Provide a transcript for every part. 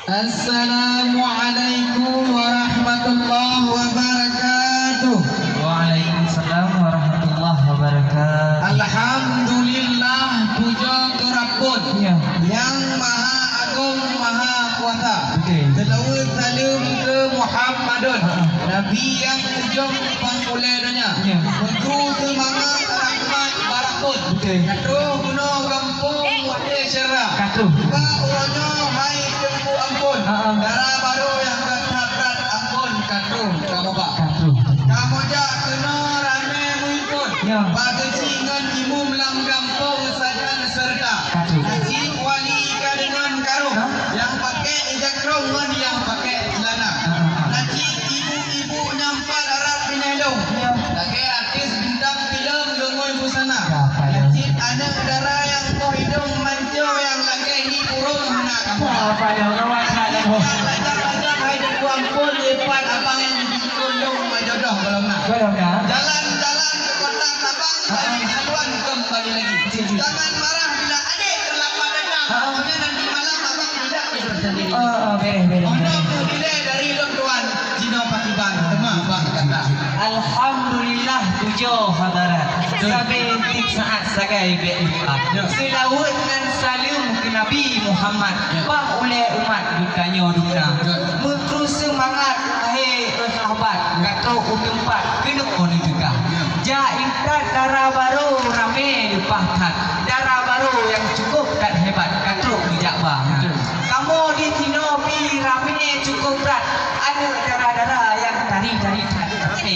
Assalamualaikum warahmatullahi wabarakatuh. Waalaikumsalam warahmatullahi wabarakatuh. Alhamdulillah, puja ke Rabbun Ya. yang maha agung maha kuasa. Betul. Selawat salam ke Muhammadun, Nabi yang ujung pangkulernya. Ya. Untuk semangat rahmat barakun. Betul. Katuh guna kampung wahai syarah. Katuh. Ba urangnya hai tempu ampun. Darah baru yang ketabrak ampun katuh kamu ba. Katuh. Kamu jak kena rame mumpun. Ya. Bagi cingan imum lam kampung sajan serta. Katuh. Najib wali dengan karung. Yang pakai ijak rongan yang pakai celana. Najib ibu-ibu nyampat Arab pinelong. Ya. Lagi artis bintang filem dengan busana. Apa ya? Najib anak dara yang kau hidung manco yang lagi ni burung nak kamu. Apa yang rawat ada? Lancar-lancar hai dan ku ampun lepas abang yang dikulung jodoh belum nak. Belum dah. Jalan-jalan ke kota Sabang dari haluan kembali lagi. Jangan marah bila adik terlambat datang. Soalnya nanti malam abang tidak tidur sendiri. Beres. Untuk menilai dari tuan Cino Pakiban. Tema abang kata. Alhamdulillah tujuh hadirat. Sampai saat sagai be'ifah. Selawat dan salam ke Nabi Muhammad. Bah oleh umat ditanya dunia. Terus semangat hai sahabat. Kata tempat kena ni juga. Jaingkat darah baru rame dipahkan. Darah baru yang cukup dan hebat. Kata bijak bah. Kamu di Tino pi rame cukup berat. Ada darah-darah yang dari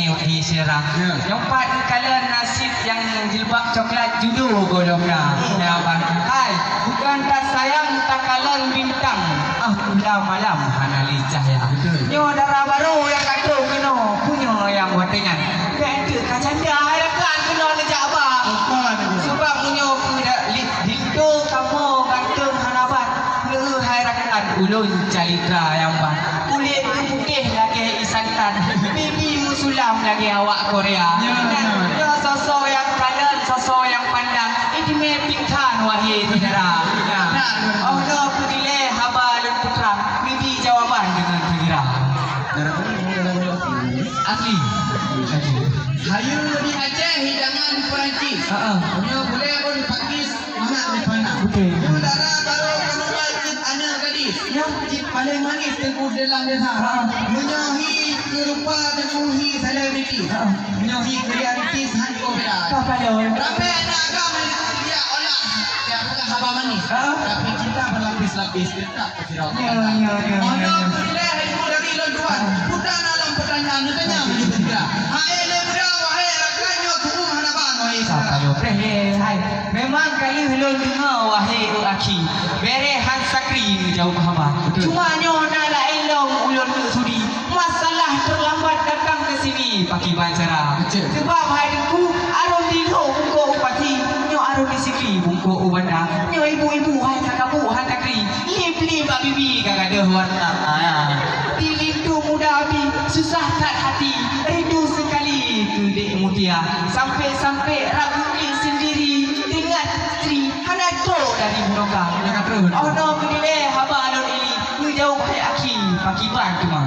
wahai syarah. Yang empat kala nasib yang jilbab coklat judu golongnya. Ya abang. Hai, bukan tak sayang tak kalang bintang. Udah malam hanali cahaya. Nyo darah baru yang kandung kena punya yang watengan. Benda kacanda harapan kena lejak abang. Sebab punya tidak lido kamu kandung hanabat. Le harapan ulun calitra yang bang. Kulit putih lagi isantan. Bibi musulam lagi awak Korea. Ya sosok yang kanan, sosok yang pandang. Ini mepingkan wahai saudara. Oh no, pudile haba dan putra. Bibi jawaban dengan segera. Asli. Hayu di Aceh hidangan Perancis. Punya boleh pun Pakis mana di mana. Yo darah baru keluar cip anak gadis. Cip paling manis tengku dalam desa. Menyohi kerupa tengkuhi selebriti. Menyohi kreatif hanko beda. Ramai anak agama dia olah. Dia bukan haba manis. Tapi cinta berlapis-lapis tetap kecil. Ono boleh ilmu dari lontuan. Bukan dalam pertanyaan tanya segera. Hai lebra wahai rakanyo tuum hadapan wahai Hai, memang kali hulun dengar wahai aki. Bere han sakri ni jauh haba. Cuma nyo nak elong ulun sudi. Masalah terlambat datang ke sini paki bancara. Sebab hai deku aron dilo bungko upati. Nyo aron disikli bungko ubanda. Nyo ibu-ibu hai kakabu han takri. Lip-lip bak bibi kagak ada warna. Dilindu muda abi susah kat hati. Rindu sekali ke dek mutia. Sampai-sampai ragu sendiri dengan isteri hanato dari muka. Oh no, kedile haba alon ini. Lu jauh hai aki pakiban cuma.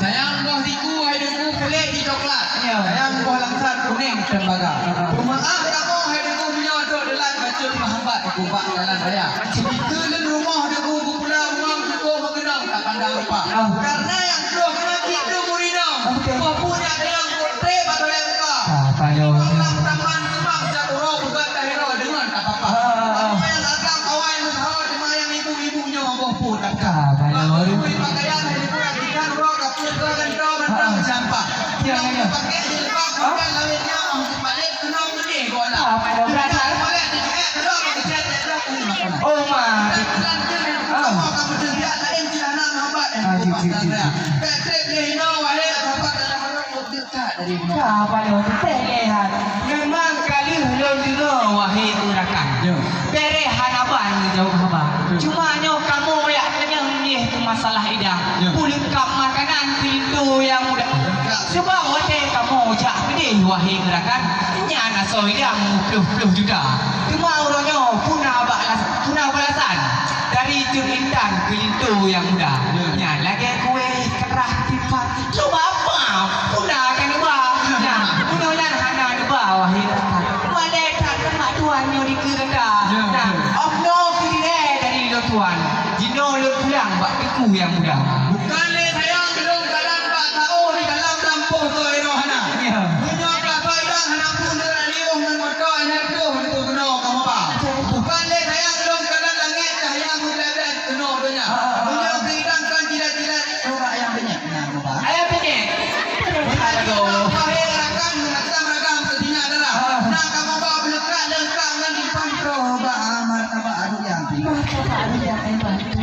Sayang boh diku hai deku kulit di coklat. Sayang boh langsat kuning tembaga. Maaf kamu hai deku punya dok delan bacun mahambat aku bak jalan raya. Itu dan rumah deku pula rumah deku mengenang tak pandang lupa. Karena yang dua kena itu muridam. Kau punya dalam portret atau yang muka. Orang taman kemang satu roh bukan tahiro dengan tak apa-apa. Apa yang agam awal mudah cuma yang ibu-ibunya mampu pun tak apa. Pakaian dari kurang ikan roh kapur ke gantau bentang sampah. Yang pakai jilbab bukan lawitnya untuk balik kena gede bola. Balik dicek roh dicek roh makan. Oh ma. Kamu kamu terlihat lain celana hambat. Patrick Lehino wahai sahabat dalam roh mobil tak dari Apa lo terlihat? Memang kali hulun dengar wahai urakan. Bere hanaban jauh haba. Cuma nyo kamu ya tanya ni tu masalah idang. Pulangkap makanan pintu yang mudah. Sebab hotel kamu jak gede wahai urakan. Nya anak soidang pluh-pluh juga. Cuma urangnya punah balasan. Dan dari Jun Intan ke Lintu yang muda. Ya, lagi kue kerah tipat. Coba apa? Gunakan apa? Ya, gunakan hana apa? Wahai rakan. Malaikat mak tuan nyo di kereta. Ya, okno kiri dari lo tuan. Jino lo pulang bak teku yang muda. Bukan le sayang belum kalan Pak Tao di dalam lampu tu hana. Ya. Punya kelapa idang hana pun dengan liung dan motor hanya tu itu kena kamu apa? Bukan le sayang belum kalan langit cahaya mudah-mudahan kena dunia. Punya bidang kan tidak coba yang banyak kamu apa? Ayah penyek. Aduh. Wahai rakan macam ragam setina darah. Nak kamu bawa belekat lengkang dan dipantro ba amat apa aduh yang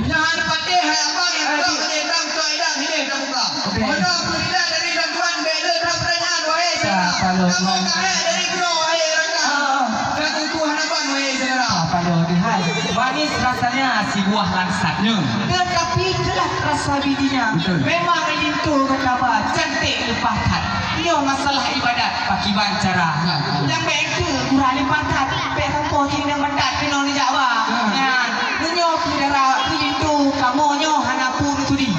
jangan pakai hai abang yang kau kedang tu idang ini dah buka. Mana kuliah dari tuan bela dah pertanyaan wahai saudara. Kamu kahai dari guru wahai rakan. Satu Tuhan abang wahai saudara. Kalau dihai manis rasanya si buah langsatnya. Tetapi kelak rasa bijinya. Memang itu kata apa cantik lepas kat. Dia masalah ibadat pakai bancara. Yang baik tu kurang lipat. Baik apa kini mendat kena ni Jawa. Ya, nyo kira itu kamu nyo hana pun tu di.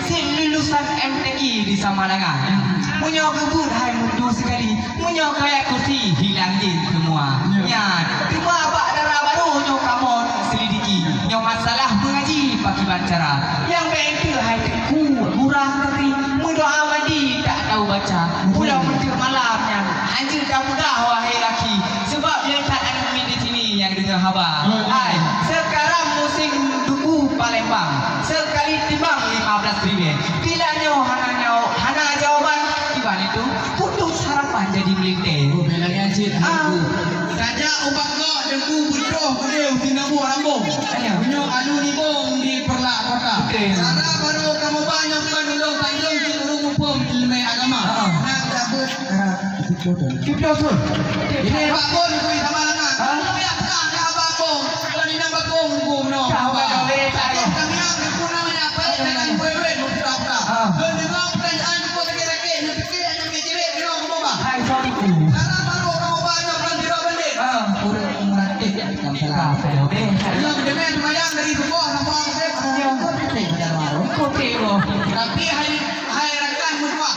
Si lulusan MTI di Samalangan. Munyo kebun hai mudu sekali. Munyo kaya kursi hilang din semua. Ya, cuma abak darah baru nyo kamu selidiki. Nyo masalah mengaji pakai bancara. Yang baik tu hai teku kurang keri. Mendoa mandi tak tahu baca. Pulau mentir malamnya. Anjir dah mudah wahai laki. Sebab dia tak ada di sini yang dengar haba. Hai, sekarang musim duku Palembang. Sekali timbang 15,000. Bila nyo hana jawaban gimana itu? Putus harapan jadi melintir. Oh belanya cik. Saja ubah kau dengku butuh beliau tinabu rambung. Punya alu ni bong di perlak kota. Cara baru kamu banyak menulung tanjung di urung upum ilmu agama. Nak dapat betul. Ini Pak Bun kui sama langan. Biar kan dah Abang Bung. Kalau ni nak Bung bung no. Kami yang aku namanya apa? Dengan kuih-kuih mesti apa? Kalau dengar pertanyaan aku lagi-lagi, nak fikir nak mikir ni kamu apa? Hai sorry. Cara baru kamu banyak belum tidak balik. Urang umratik dalam salah. Yang demi semayang dari subuh sampai maghrib. Kopi lo. Tapi hai rakan semua.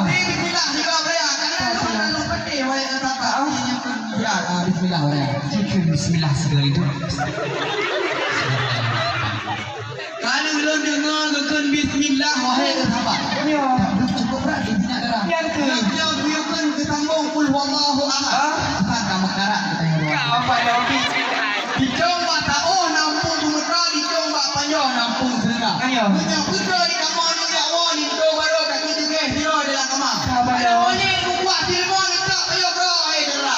Bismillah juga boleh. Karena lu pedih wahai apa? Ya, bismillah boleh. Zikir bismillah segala itu. Kalau belum dengar lakukan bismillah wahai sahabat. Ya. Cukup berat di sini ada. Yang ke? Yang buyukan kesambung kul wallahu ahad. Kita makarat kita yang Kau apa lagi? di Jomba Tao nampung Sumatera, di Jomba Panjang nampung Serenggak. Ayo. Punya putra di kamar ni ya Allah ni tu baru kat kita guys dia dalam kamar. Sabar Ada dah. boleh aku buat telefon letak ayo bro saudara.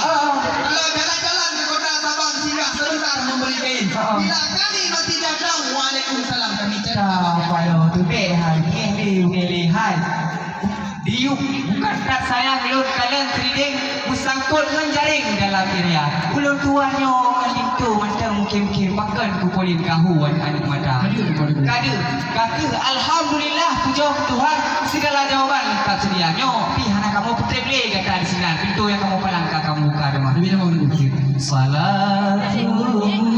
Kalau jalan-jalan ke kota Sabang singgah sebentar membeli kain. Bila kali mati datang Waalaikumsalam kami cakap. Kalau tu behai, ngeli hai. Diuk bukan tak sayang lon kalian trading musangkut menjaring dalam area. Ulun tuannya itu macam mungkin makan kupolin kahuan anak mata. Kata alhamdulillah puja Tuhan segala jawapan tak sedia. Nyo pihana kamu putih boleh kata di sini pintu yang kamu palangka kamu buka rumah. Salatu